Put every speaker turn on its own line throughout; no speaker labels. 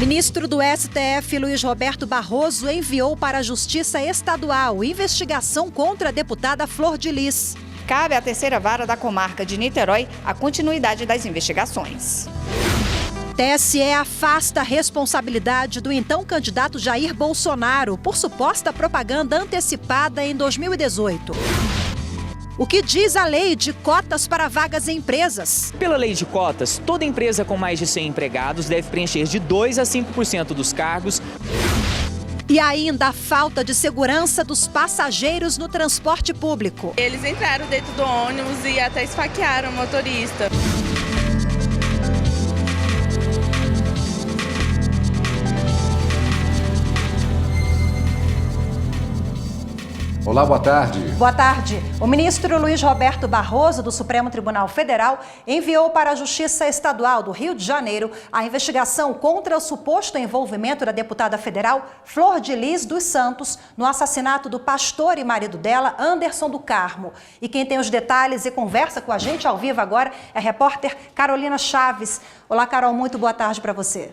Ministro do STF, Luiz Roberto Barroso, enviou para a Justiça Estadual investigação contra a deputada Flor de Lis.
Cabe à terceira vara da comarca de Niterói a continuidade das investigações.
TSE afasta a responsabilidade do então candidato Jair Bolsonaro por suposta propaganda antecipada em 2018. O que diz a lei de cotas para vagas em empresas?
Pela lei de cotas, toda empresa com mais de 100 empregados deve preencher de 2% a 5% dos cargos.
E ainda a falta de segurança dos passageiros no transporte público.
Eles entraram dentro do ônibus e até esfaquearam o motorista.
Olá, boa tarde.
Boa tarde. O ministro Luiz Roberto Barroso, do Supremo Tribunal Federal, enviou para a Justiça Estadual do Rio de Janeiro a investigação contra o suposto envolvimento da deputada federal Flor de Lis dos Santos no assassinato do pastor e marido dela, Anderson do Carmo. E quem tem os detalhes e conversa com a gente ao vivo agora é a repórter Carolina Chaves. Olá, Carol, muito boa tarde para você.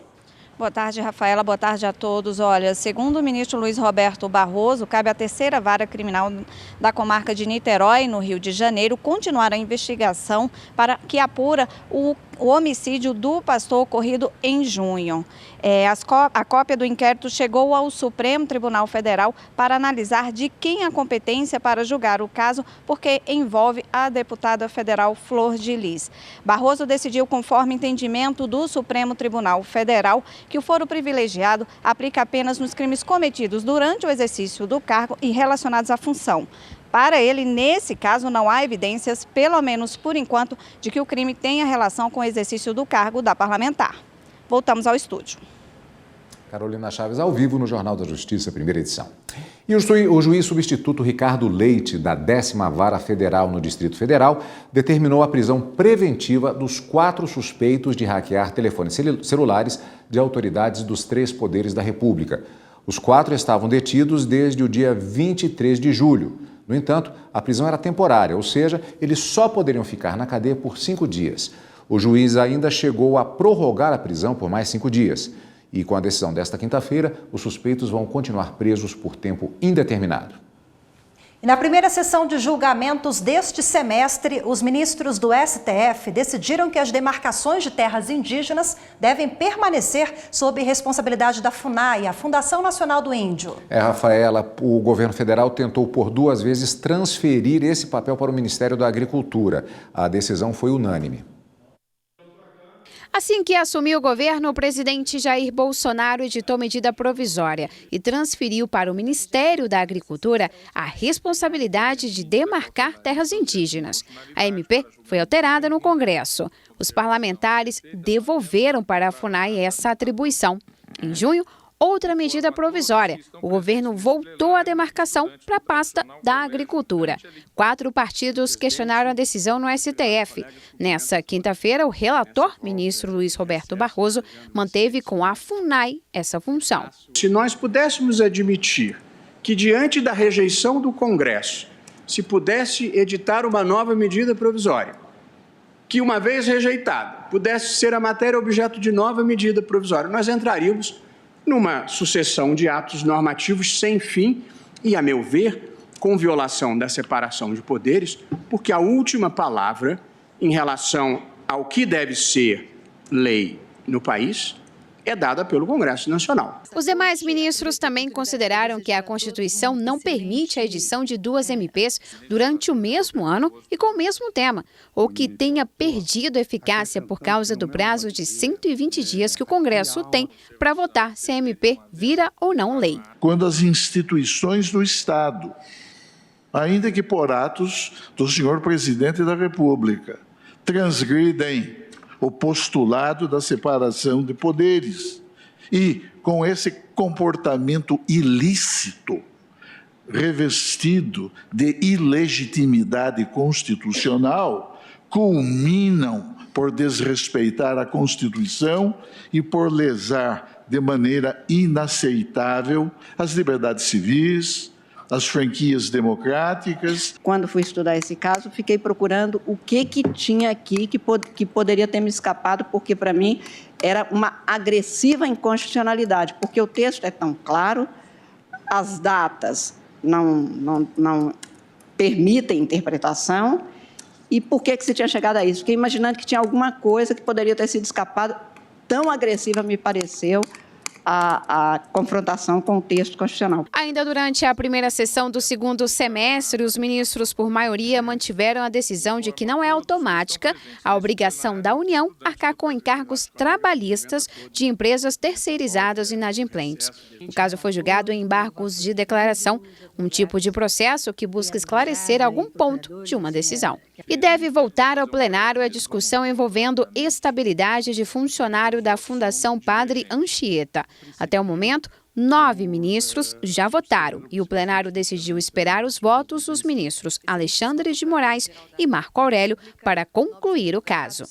Boa tarde, Rafaela. Boa tarde a todos. Olha, segundo o ministro Luiz Roberto Barroso, cabe à terceira vara criminal da comarca de Niterói, no Rio de Janeiro, continuar a investigação para que apura o homicídio do pastor ocorrido em junho. A cópia do inquérito chegou ao Supremo Tribunal Federal para analisar de quem a competência para julgar o caso, porque envolve a deputada federal Flor de Lis. Barroso decidiu, conforme entendimento do Supremo Tribunal Federal, que o foro privilegiado aplica apenas nos crimes cometidos durante o exercício do cargo e relacionados à função. Para ele, nesse caso, não há evidências, pelo menos por enquanto, de que o crime tenha relação com o exercício do cargo da parlamentar. Voltamos ao estúdio.
Carolina Chaves, ao vivo no Jornal da Justiça, primeira edição. E o juiz substituto Ricardo Leite, da 10ª Vara Federal no Distrito Federal, determinou a prisão preventiva dos 4 suspeitos de hackear telefones celulares de autoridades dos 3 poderes da República. Os 4 estavam detidos desde o dia 23 de julho. No entanto, a prisão era temporária, ou seja, eles só poderiam ficar na cadeia por 5 dias. O juiz ainda chegou a prorrogar a prisão por mais 5 dias. E com a decisão desta quinta-feira, os suspeitos vão continuar presos por tempo indeterminado.
E na primeira sessão de julgamentos deste semestre, os ministros do STF decidiram que as demarcações de terras indígenas devem permanecer sob responsabilidade da FUNAI, a Fundação Nacional do Índio.
Rafaela, o governo federal tentou por 2 vezes transferir esse papel para o Ministério da Agricultura. A decisão foi unânime.
Assim que assumiu o governo, o presidente Jair Bolsonaro editou medida provisória e transferiu para o Ministério da Agricultura a responsabilidade de demarcar terras indígenas. A MP foi alterada no Congresso. Os parlamentares devolveram para a FUNAI essa atribuição. Em junho, outra medida provisória. O governo voltou a demarcação para a pasta da Agricultura. 4 partidos questionaram a decisão no STF. Nessa quinta-feira, o relator, ministro Luiz Roberto Barroso, manteve com a FUNAI essa função.
Se nós pudéssemos admitir que, diante da rejeição do Congresso, se pudesse editar uma nova medida provisória, que, uma vez rejeitada, pudesse ser a matéria objeto de nova medida provisória, nós entraríamos numa sucessão de atos normativos sem fim e, a meu ver, com violação da separação de poderes, porque a última palavra em relação ao que deve ser lei no país é dada pelo Congresso Nacional.
Os demais ministros também consideraram que a Constituição não permite a edição de 2 MPs durante o mesmo ano e com o mesmo tema, ou que tenha perdido eficácia por causa do prazo de 120 dias que o Congresso tem para votar se a MP vira ou não lei.
Quando as instituições do Estado, ainda que por atos do senhor presidente da República, transgridem o postulado da separação de poderes e, com esse comportamento ilícito, revestido de ilegitimidade constitucional, culminam por desrespeitar a Constituição e por lesar de maneira inaceitável as liberdades civis, as franquias democráticas.
Quando fui estudar esse caso, fiquei procurando o que tinha aqui que poderia ter me escapado, porque para mim era uma agressiva inconstitucionalidade, porque o texto é tão claro, as datas não permitem interpretação. E por que se tinha chegado a isso? Fiquei imaginando que tinha alguma coisa que poderia ter sido escapado. Tão agressiva me pareceu a confrontação com o texto constitucional.
Ainda durante a primeira sessão do segundo semestre, os ministros, por maioria, mantiveram a decisão de que não é automática a obrigação da União arcar com encargos trabalhistas de empresas terceirizadas inadimplentes. O caso foi julgado em embargos de declaração, um tipo de processo que busca esclarecer algum ponto de uma decisão. E deve voltar ao plenário a discussão envolvendo estabilidade de funcionário da Fundação Padre Anchieta. Até o momento, 9 ministros já votaram e o plenário decidiu esperar os votos dos ministros Alexandre de Moraes e Marco Aurélio para concluir o caso.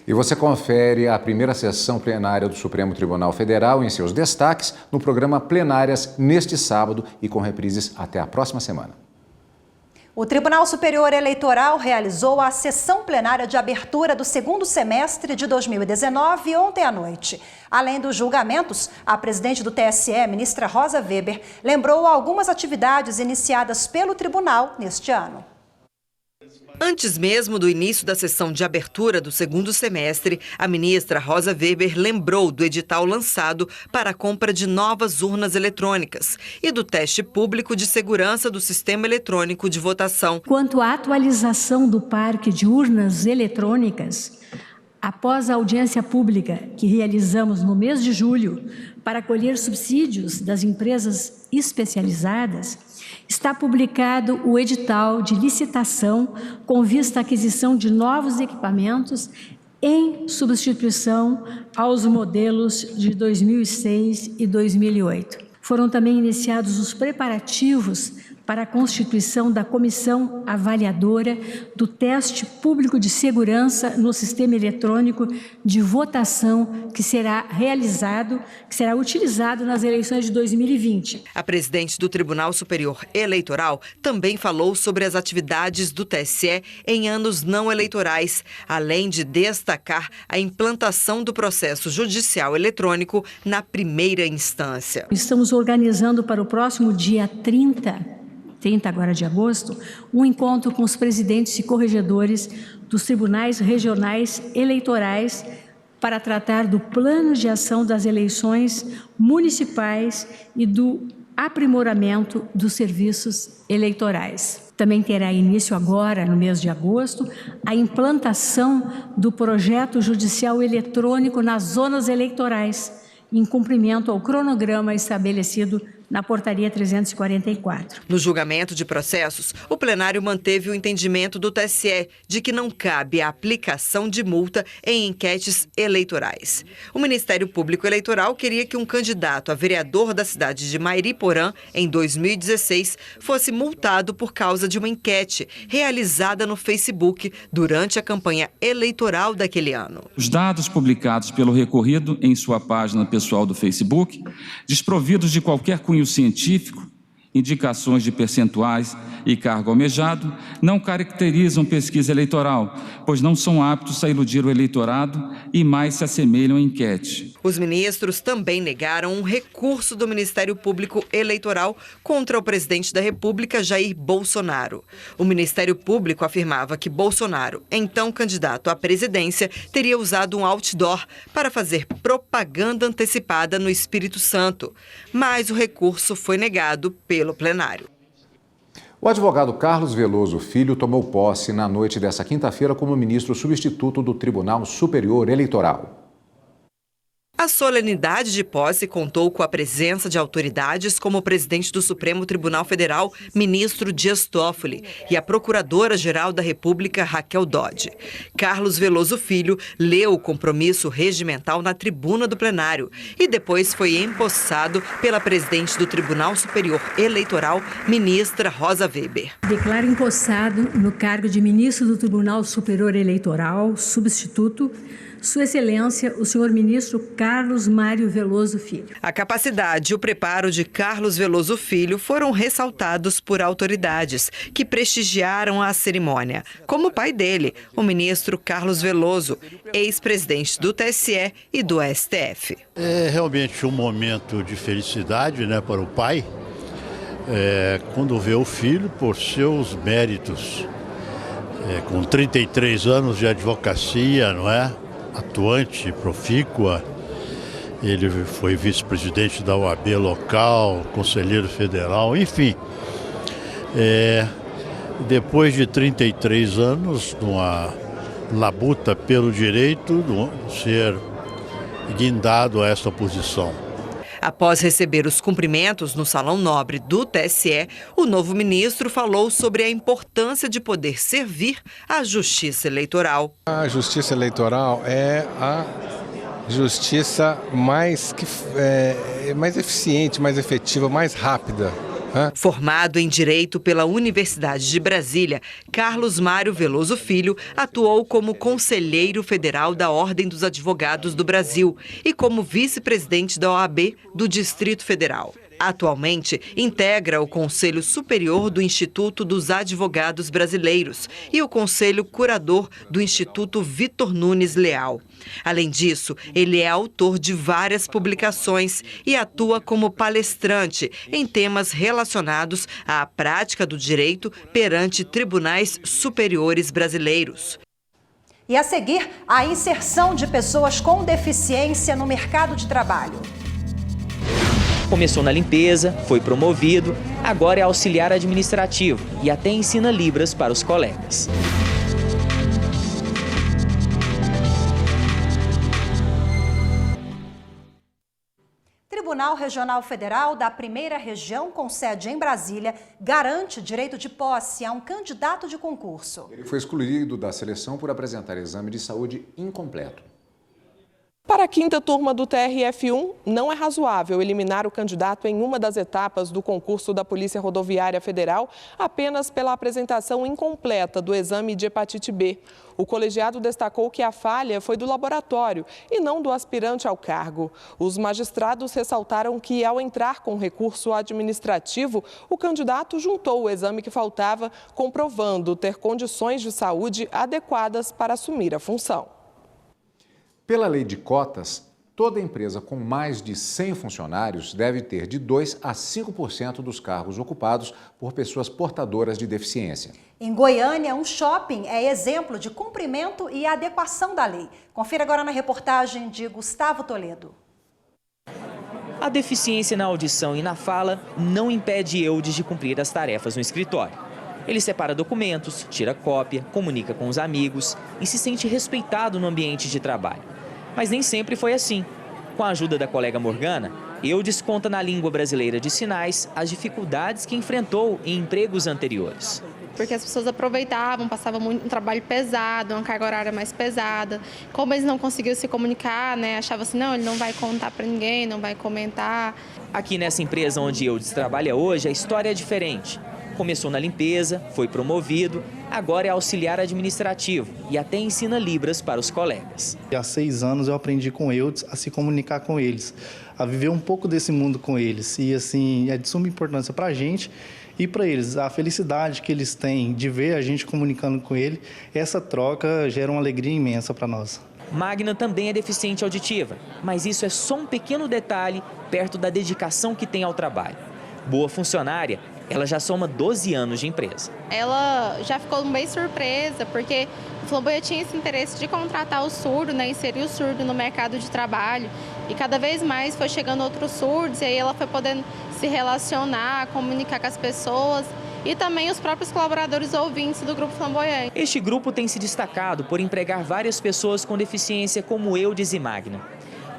E você confere a primeira sessão plenária do Supremo Tribunal Federal em seus destaques no programa Plenárias neste sábado e com reprises até a próxima semana.
O Tribunal Superior Eleitoral realizou a sessão plenária de abertura do segundo semestre de 2019 ontem à noite. Além dos julgamentos, a presidente do TSE, ministra Rosa Weber, lembrou algumas atividades iniciadas pelo tribunal neste ano.
Antes mesmo do início da sessão de abertura do segundo semestre, a ministra Rosa Weber lembrou do edital lançado para a compra de novas urnas eletrônicas e do teste público de segurança do sistema eletrônico de votação.
Quanto à atualização do parque de urnas eletrônicas, após a audiência pública que realizamos no mês de julho para colher subsídios das empresas especializadas, está publicado o edital de licitação com vista à aquisição de novos equipamentos em substituição aos modelos de 2006 e 2008. Foram também iniciados os preparativos para a constituição da comissão avaliadora do teste público de segurança no sistema eletrônico de votação que será utilizado nas eleições de 2020.
A presidente do Tribunal Superior Eleitoral também falou sobre as atividades do TSE em anos não eleitorais, além de destacar a implantação do processo judicial eletrônico na primeira instância.
Estamos organizando para o próximo dia 30 agora de agosto, um encontro com os presidentes e corregedores dos tribunais regionais eleitorais para tratar do plano de ação das eleições municipais e do aprimoramento dos serviços eleitorais. Também terá início agora, no mês de agosto, a implantação do projeto judicial eletrônico nas zonas eleitorais, em cumprimento ao cronograma estabelecido na Portaria 344.
No julgamento de processos, o plenário manteve o entendimento do TSE de que não cabe a aplicação de multa em enquetes eleitorais. O Ministério Público Eleitoral queria que um candidato a vereador da cidade de Mairiporã, em 2016, fosse multado por causa de uma enquete realizada no Facebook durante a campanha eleitoral daquele ano.
Os dados publicados pelo recorrido em sua página pessoal do Facebook, desprovidos de qualquer cunho científico, indicações de percentuais e cargo almejado, não caracterizam pesquisa eleitoral, pois não são aptos a iludir o eleitorado e mais se assemelham a enquete.
Os ministros também negaram um recurso do Ministério Público Eleitoral contra o presidente da República, Jair Bolsonaro. O Ministério Público afirmava que Bolsonaro, então candidato à presidência, teria usado um outdoor para fazer propaganda antecipada no Espírito Santo, mas o recurso foi negado pelo plenário.
O advogado Carlos Veloso Filho tomou posse na noite desta quinta-feira como ministro substituto do Tribunal Superior Eleitoral.
A solenidade de posse contou com a presença de autoridades como o presidente do Supremo Tribunal Federal, ministro Dias Toffoli, e a procuradora-geral da República, Raquel Dodge. Carlos Veloso Filho leu o compromisso regimental na tribuna do plenário e depois foi empossado pela presidente do Tribunal Superior Eleitoral, ministra Rosa Weber.
Declaro empossado no cargo de ministro do Tribunal Superior Eleitoral, substituto, Sua Excelência, o senhor ministro Carlos Mário Veloso Filho.
A capacidade e o preparo de Carlos Veloso Filho foram ressaltados por autoridades que prestigiaram a cerimônia, como o pai dele, o ministro Carlos Veloso, ex-presidente do TSE e do STF.
É realmente um momento de felicidade, né, para o pai, quando vê o filho, por seus méritos, com 33 anos de advocacia, não é? Atuante, profícua. Ele foi vice-presidente da OAB local, conselheiro federal, enfim. Depois de 33 anos, numa labuta pelo direito, ser guindado a esta posição.
Após receber os cumprimentos no Salão Nobre do TSE, o novo ministro falou sobre a importância de poder servir à Justiça Eleitoral.
A Justiça Eleitoral é a justiça mais eficiente, mais efetiva, mais rápida.
Formado em Direito pela Universidade de Brasília, Carlos Mário Veloso Filho atuou como conselheiro federal da Ordem dos Advogados do Brasil e como vice-presidente da OAB do Distrito Federal. Atualmente, integra o Conselho Superior do Instituto dos Advogados Brasileiros e o Conselho Curador do Instituto Vitor Nunes Leal. Além disso, ele é autor de várias publicações e atua como palestrante em temas relacionados à prática do direito perante tribunais superiores brasileiros.
E a seguir, a inserção de pessoas com deficiência no mercado de trabalho.
Começou na limpeza, foi promovido, agora é auxiliar administrativo e até ensina Libras para os colegas.
Tribunal Regional Federal da Primeira Região, com sede em Brasília, garante direito de posse a um candidato de concurso.
Ele foi excluído da seleção por apresentar exame de saúde incompleto.
Para a quinta turma do TRF1, não é razoável eliminar o candidato em uma das etapas do concurso da Polícia Rodoviária Federal apenas pela apresentação incompleta do exame de hepatite B. O colegiado destacou que a falha foi do laboratório e não do aspirante ao cargo. Os magistrados ressaltaram que, ao entrar com recurso administrativo, o candidato juntou o exame que faltava, comprovando ter condições de saúde adequadas para assumir a função.
Pela lei de cotas, toda empresa com mais de 100 funcionários deve ter de 2% a 5% dos cargos ocupados por pessoas portadoras de deficiência.
Em Goiânia, um shopping é exemplo de cumprimento e adequação da lei. Confira agora na reportagem de Gustavo Toledo.
A deficiência na audição e na fala não impede Eudes de cumprir as tarefas no escritório. Ele separa documentos, tira cópia, comunica com os amigos e se sente respeitado no ambiente de trabalho. Mas nem sempre foi assim. Com a ajuda da colega Morgana, Eudes conta na língua brasileira de sinais as dificuldades que enfrentou em empregos anteriores.
Porque as pessoas aproveitavam, passavam muito um trabalho pesado, uma carga horária mais pesada. Como eles não conseguiam se comunicar, achavam assim, não, ele não vai contar para ninguém, não vai comentar.
Aqui nessa empresa onde Eudes trabalha hoje, a história é diferente. Começou na limpeza, foi promovido, agora é auxiliar administrativo e até ensina Libras para os colegas.
Há 6 anos eu aprendi com Eudes a se comunicar com eles, a viver um pouco desse mundo com eles. E assim, é de suma importância para a gente e para eles. A felicidade que eles têm de ver a gente comunicando com ele, essa troca gera uma alegria imensa para nós.
Magna também é deficiente auditiva, mas isso é só um pequeno detalhe perto da dedicação que tem ao trabalho. Boa funcionária, ela já soma 12 anos de empresa.
Ela já ficou bem surpresa, porque o Flamboyant tinha esse interesse de contratar o surdo, inserir o surdo no mercado de trabalho. E cada vez mais foi chegando outros surdos, e aí ela foi podendo se relacionar, comunicar com as pessoas e também os próprios colaboradores ouvintes do Grupo Flamboyant.
Este grupo tem se destacado por empregar várias pessoas com deficiência como Eudes e Magna.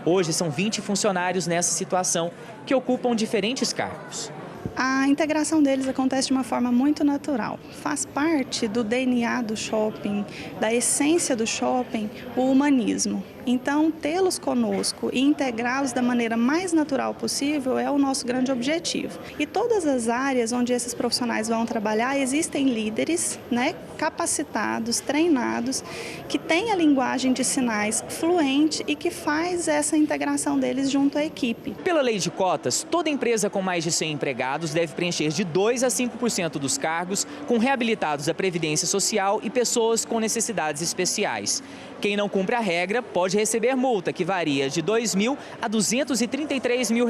Hoje são 20 funcionários nessa situação que ocupam diferentes cargos.
A integração deles acontece de uma forma muito natural. Faz parte do DNA do shopping, da essência do shopping, o humanismo. Então, tê-los conosco e integrá-los da maneira mais natural possível é o nosso grande objetivo. E todas as áreas onde esses profissionais vão trabalhar, existem líderes, né, capacitados, treinados, que têm a linguagem de sinais fluente e que faz essa integração deles junto à equipe.
Pela lei de cotas, toda empresa com mais de 100 empregados deve preencher de 2% a 5% dos cargos com reabilitados da Previdência Social e pessoas com necessidades especiais. Quem não cumpre a regra pode receber multa, que varia de R$ 2.000 a R$ 233 mil.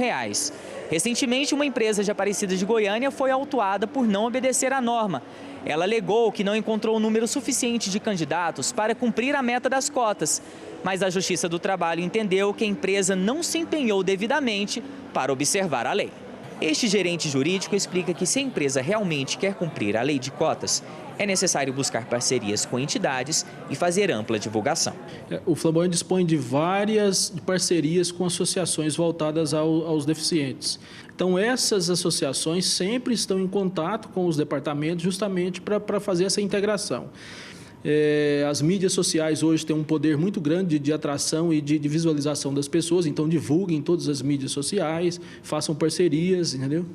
Recentemente, uma empresa de Aparecida de Goiânia foi autuada por não obedecer à norma. Ela alegou que não encontrou um número suficiente de candidatos para cumprir a meta das cotas, mas a Justiça do Trabalho entendeu que a empresa não se empenhou devidamente para observar a lei. Este gerente jurídico explica que se a empresa realmente quer cumprir a lei de cotas, é necessário buscar parcerias com entidades e fazer ampla divulgação.
O Flamboyant dispõe de várias parcerias com associações voltadas aos deficientes. Então, essas associações sempre estão em contato com os departamentos justamente para fazer essa integração. As mídias sociais hoje têm um poder muito grande de atração e de visualização das pessoas, então divulguem todas as mídias sociais, façam parcerias, entendeu?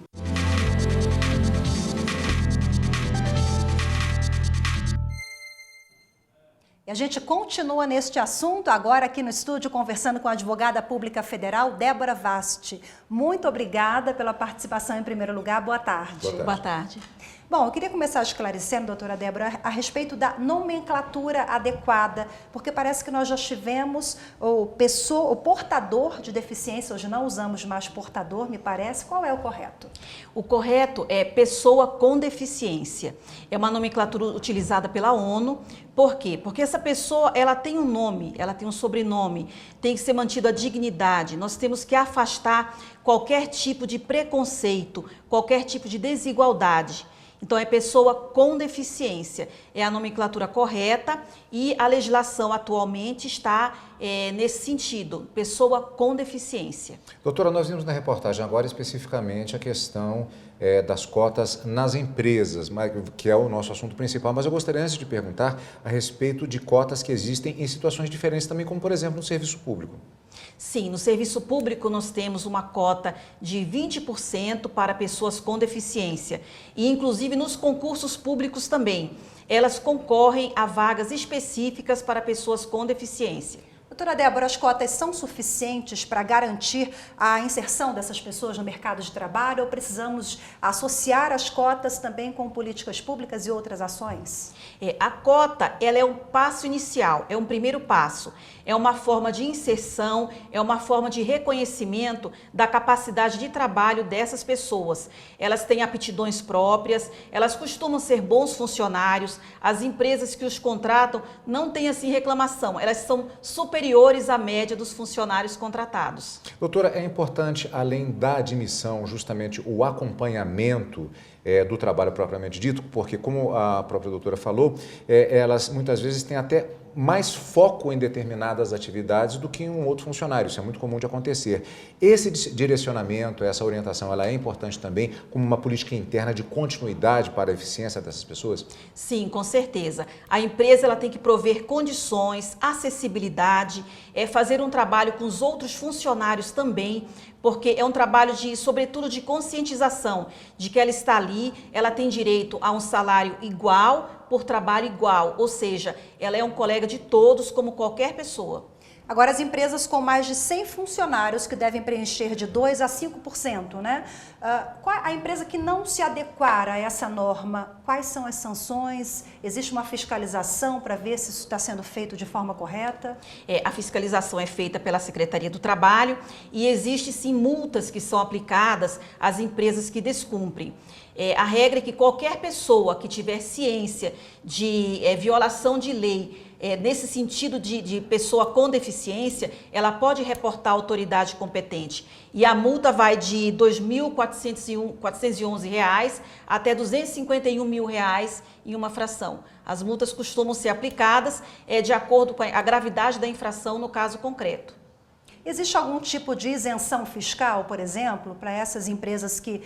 E a gente continua neste assunto agora aqui no estúdio conversando com a advogada pública federal, Débora Vasti. Muito obrigada pela participação em primeiro lugar. Boa tarde.
Boa tarde.
Bom, eu queria começar esclarecendo, doutora Débora, a respeito da nomenclatura adequada, porque parece que nós já tivemos o portador de deficiência, hoje não usamos mais portador, me parece. Qual é o correto?
O correto é pessoa com deficiência. É uma nomenclatura utilizada pela ONU. Por quê? Porque essa pessoa, ela tem um nome, ela tem um sobrenome, tem que ser mantida a dignidade. Nós temos que afastar qualquer tipo de preconceito, qualquer tipo de desigualdade. Então, é pessoa com deficiência, é a nomenclatura correta e a legislação atualmente está nesse sentido, pessoa com deficiência.
Doutora, nós vimos na reportagem agora especificamente a questão das cotas nas empresas, que é o nosso assunto principal, mas eu gostaria antes de perguntar a respeito de cotas que existem em situações diferentes também, como por exemplo no serviço público.
Sim, no serviço público nós temos uma cota de 20% para pessoas com deficiência e inclusive nos concursos públicos também. Elas concorrem a vagas específicas para pessoas com deficiência.
Doutora Débora, as cotas são suficientes para garantir a inserção dessas pessoas no mercado de trabalho ou precisamos associar as cotas também com políticas públicas e outras ações?
A cota, ela é um passo inicial, é um primeiro passo. É uma forma de inserção, é uma forma de reconhecimento da capacidade de trabalho dessas pessoas. Elas têm aptidões próprias, elas costumam ser bons funcionários, as empresas que os contratam não têm assim reclamação, elas são superiores à média dos funcionários contratados.
Doutora, é importante, além da admissão, justamente o acompanhamento do trabalho propriamente dito, porque como a própria doutora falou, elas muitas vezes têm até mais foco em determinadas atividades do que em um outro funcionário. Isso é muito comum de acontecer. Esse direcionamento, essa orientação, ela é importante também como uma política interna de continuidade para a eficiência dessas pessoas?
Sim, com certeza. A empresa ela tem que prover condições, acessibilidade, fazer um trabalho com os outros funcionários também, porque é um trabalho sobretudo de conscientização, de que ela está ali, ela tem direito a um salário igual por trabalho igual, ou seja, ela é um colega de todos como qualquer pessoa.
Agora, as empresas com mais de 100 funcionários que devem preencher de 2% a 5%, né? A empresa que não se adequar a essa norma, quais são as sanções? Existe uma fiscalização para ver se isso está sendo feito de forma correta?
A fiscalização é feita pela Secretaria do Trabalho e existe sim multas que são aplicadas às empresas que descumprem. A regra é que qualquer pessoa que tiver ciência de violação de lei, nesse sentido de pessoa com deficiência, ela pode reportar à autoridade competente. E a multa vai de R$ 2.411 até R$ 251 mil em uma fração. As multas costumam ser aplicadas de acordo com a gravidade da infração no caso concreto.
Existe algum tipo de isenção fiscal, por exemplo, para essas empresas que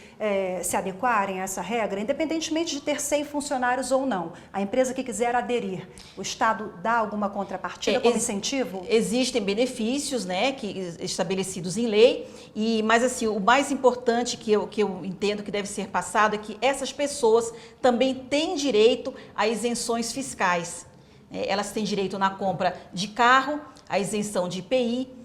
se adequarem a essa regra, independentemente de ter 100 funcionários ou não? A empresa que quiser aderir, o Estado dá alguma contrapartida como incentivo?
Existem benefícios, né, estabelecidos em lei, mas assim, o mais importante que eu entendo que deve ser passado é que essas pessoas também têm direito a isenções fiscais. Elas têm direito na compra de carro, a isenção de IPI,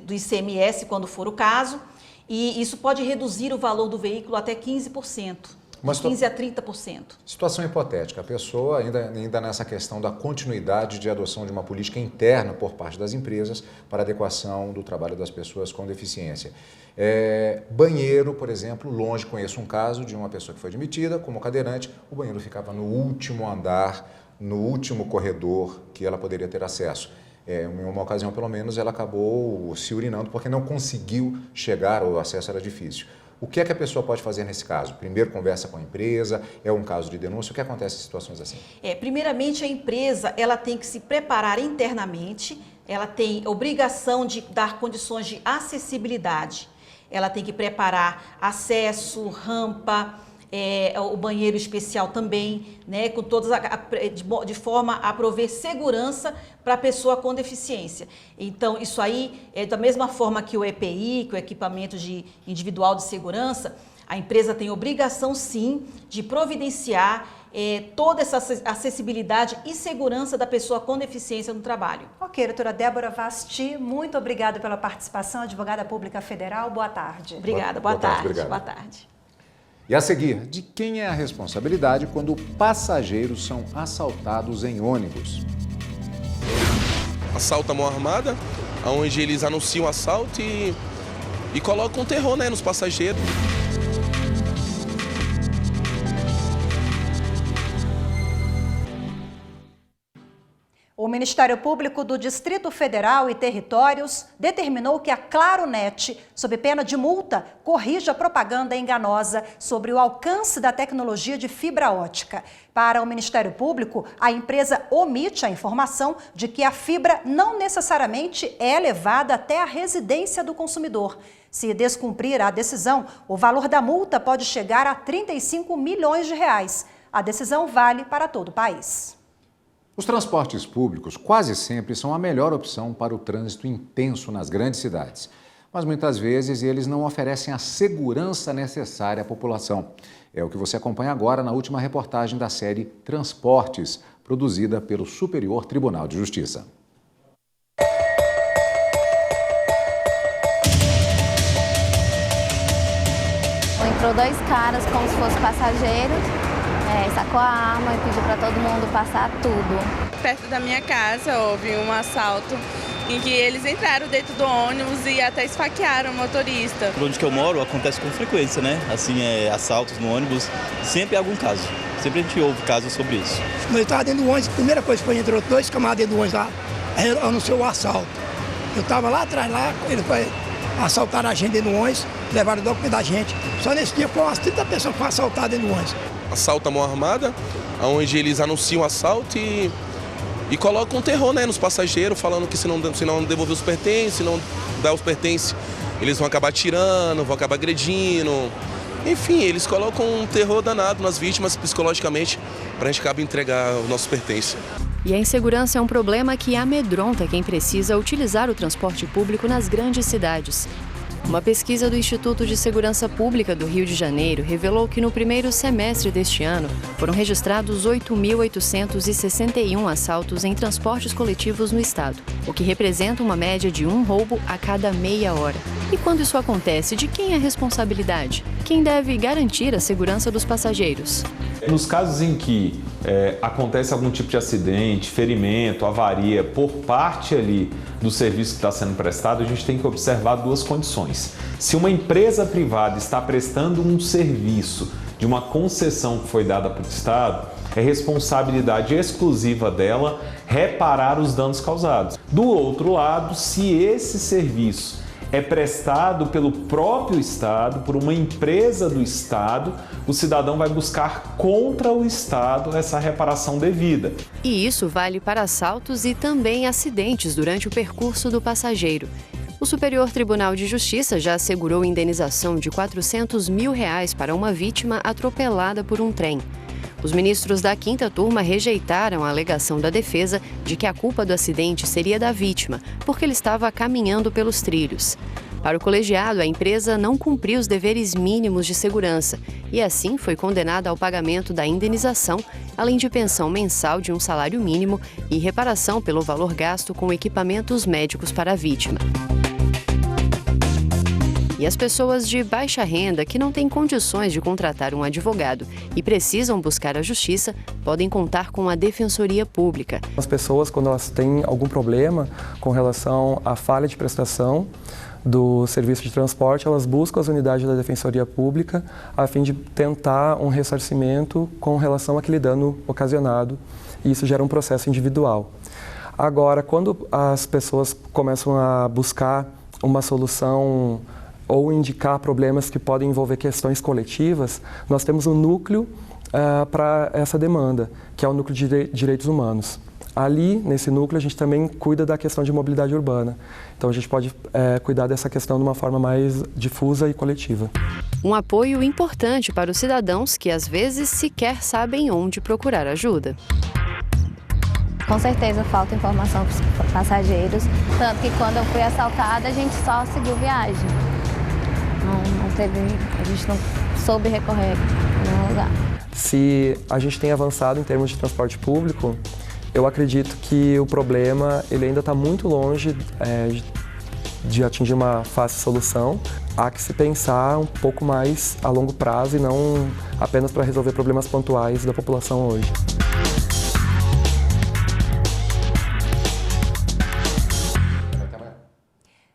do ICMS, quando for o caso, e isso pode reduzir o valor do veículo até 15%, de 15% a 30%.
Situação hipotética, a pessoa ainda nessa questão da continuidade de adoção de uma política interna por parte das empresas para adequação do trabalho das pessoas com deficiência. Banheiro, por exemplo, longe, conheço um caso de uma pessoa que foi admitida como cadeirante, o banheiro ficava no último andar, no último corredor que ela poderia ter acesso. Em uma ocasião, pelo menos, ela acabou se urinando porque não conseguiu chegar, o acesso era difícil. O que é que a pessoa pode fazer nesse caso? Primeiro, conversa com a empresa, é um caso de denúncia, o que acontece em situações assim?
Primeiramente, a empresa ela tem que se preparar internamente, ela tem obrigação de dar condições de acessibilidade, ela tem que preparar acesso, rampa, o banheiro especial também, né, com todas de forma a prover segurança para a pessoa com deficiência. Então, isso aí é da mesma forma que o EPI, que é o equipamento individual de segurança, a empresa tem obrigação, sim, de providenciar toda essa acessibilidade e segurança da pessoa com deficiência no trabalho.
Ok, doutora Débora Vasti, muito obrigada pela participação, advogada pública federal, boa tarde.
Obrigada, boa tarde. Boa tarde.
E a seguir, de quem é a responsabilidade quando passageiros são assaltados em ônibus?
Assalto à mão armada, onde eles anunciam assalto e colocam terror, né, nos passageiros.
O Ministério Público do Distrito Federal e Territórios determinou que a Claronet, sob pena de multa, corrija a propaganda enganosa sobre o alcance da tecnologia de fibra ótica. Para o Ministério Público, a empresa omite a informação de que a fibra não necessariamente é levada até a residência do consumidor. Se descumprir a decisão, o valor da multa pode chegar a 35 milhões de reais. A decisão vale para todo o país.
Os transportes públicos quase sempre são a melhor opção para o trânsito intenso nas grandes cidades. Mas muitas vezes eles não oferecem a segurança necessária à população. É o que você acompanha agora na última reportagem da série Transportes, produzida pelo Superior Tribunal de Justiça.
Entrou dois caras como se fossem passageiros. Sacou a arma e pediu para todo mundo passar tudo.
Perto da minha casa houve um assalto em que eles entraram dentro do ônibus e até esfaquearam o motorista.
Por onde que eu moro acontece com frequência, né? Assim, assaltos no ônibus, sempre há algum caso. Sempre a gente ouve casos sobre isso.
Quando eu estava dentro do ônibus, a primeira coisa que foi, entrou dois camaradas dentro do ônibus lá, anunciou o assalto. Eu estava lá atrás, ele foi assaltar a gente dentro do ônibus, levaram o documento da gente. Só nesse dia foram umas 30 pessoas que foram assaltadas dentro do ônibus.
Assalto à mão armada, onde eles anunciam assalto e colocam terror, né, nos passageiros, falando que se não devolver os pertences, se não dar os pertences, eles vão acabar tirando, vão acabar agredindo. Enfim, eles colocam um terror danado nas vítimas psicologicamente para a gente acabar entregar os nossos pertences.
E a insegurança é um problema que amedronta quem precisa utilizar o transporte público nas grandes cidades. Uma pesquisa do Instituto de Segurança Pública do Rio de Janeiro revelou que no primeiro semestre deste ano foram registrados 8.861 assaltos em transportes coletivos no estado, o que representa uma média de um roubo a cada meia hora. E quando isso acontece, de quem é a responsabilidade? Quem deve garantir a segurança dos passageiros?
Nos casos em que acontece algum tipo de acidente, ferimento, avaria por parte ali do serviço que está sendo prestado, a gente tem que observar duas condições. Se uma empresa privada está prestando um serviço de uma concessão que foi dada para o Estado, é responsabilidade exclusiva dela reparar os danos causados. Do outro lado, se esse serviço é prestado pelo próprio Estado, por uma empresa do Estado, o cidadão vai buscar contra o Estado essa reparação devida.
E isso vale para assaltos e também acidentes durante o percurso do passageiro. O Superior Tribunal de Justiça já assegurou indenização de R$400 mil para uma vítima atropelada por um trem. Os ministros da 5ª turma rejeitaram a alegação da defesa de que a culpa do acidente seria da vítima, porque ele estava caminhando pelos trilhos. Para o colegiado, a empresa não cumpriu os deveres mínimos de segurança e, assim, foi condenada ao pagamento da indenização, além de pensão mensal de um salário mínimo e reparação pelo valor gasto com equipamentos médicos para a vítima. E as pessoas de baixa renda que não têm condições de contratar um advogado e precisam buscar a justiça podem contar com a Defensoria Pública.
As pessoas, quando elas têm algum problema com relação à falha de prestação do serviço de transporte, elas buscam as unidades da Defensoria Pública a fim de tentar um ressarcimento com relação àquele dano ocasionado, e isso gera um processo individual. Agora, quando as pessoas começam a buscar uma solução ou indicar problemas que podem envolver questões coletivas, nós temos um núcleo para essa demanda, que é o núcleo de direitos humanos. Ali, nesse núcleo, a gente também cuida da questão de mobilidade urbana. Então, a gente pode cuidar dessa questão de uma forma mais difusa e coletiva.
Um apoio importante para os cidadãos que, às vezes, sequer sabem onde procurar ajuda.
Com certeza falta informação para os passageiros, tanto que quando eu fui assaltada, a gente só seguiu viagem. A gente não soube recorrer em nenhum lugar.
Se a gente tem avançado em termos de transporte público, eu acredito que o problema ele ainda está muito longe de atingir uma fácil solução. Há que se pensar um pouco mais a longo prazo e não apenas para resolver problemas pontuais da população hoje.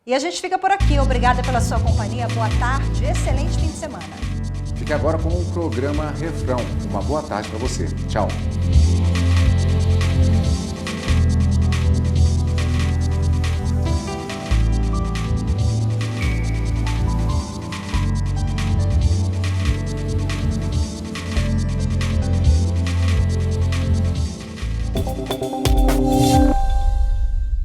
E a gente fica por aqui. Obrigada pela sua companhia. Boa tarde. Excelente fim de semana.
Fique agora com o programa Refrão. Uma boa tarde para você. Tchau.